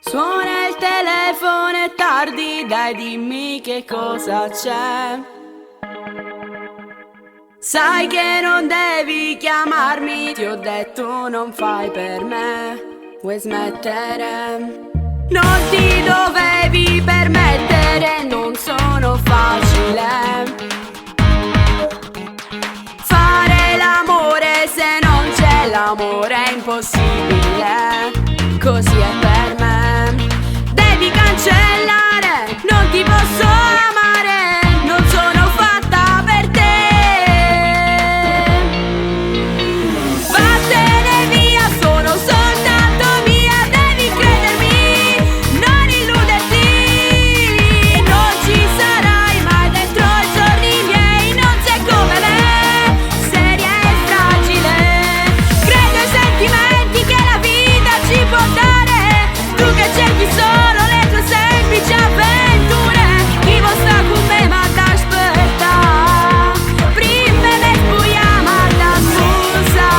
Suona il telefono, è tardi, dai dimmi che cosa c'è. Sai che non devi chiamarmi, ti ho detto non fai per me, vuoi smettere? Non ti dovevi permettere, non sono facile fare l'amore se non c'è l'amore, è impossibile, così è per me. Devi cancellare, non ti posso amare, non sono fatta per te. Vattene via, sono soltanto mia, devi credermi, non illuderti. Non ci sarai mai dentro i giorni miei, non sei come me, seria e fragile. Credo ai sentimenti che la vita ci può dare, tu che cerchi solo le tue semplici avventure. Chi vuol sta con me ma t'aspetta, prima me spuiamo da scusa.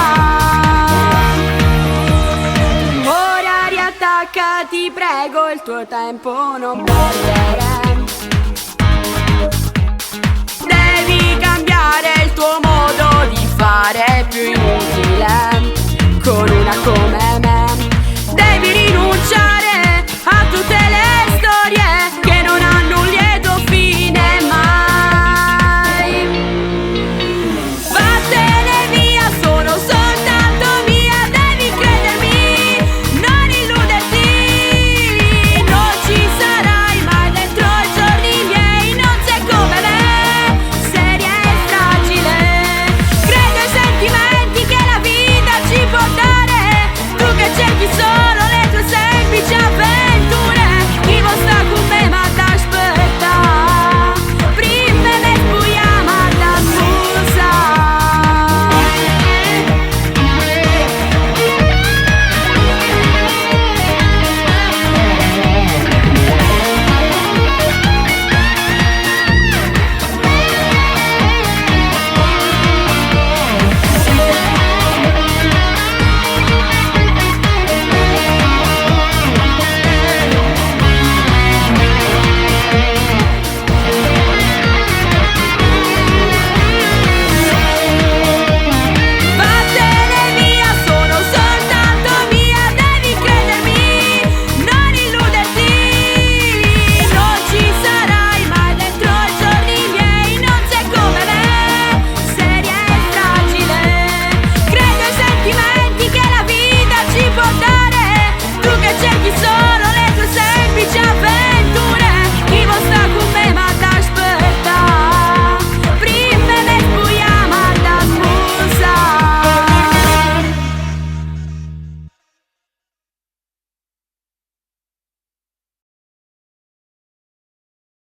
Ora riattacca, ti prego, il tuo tempo non perdere.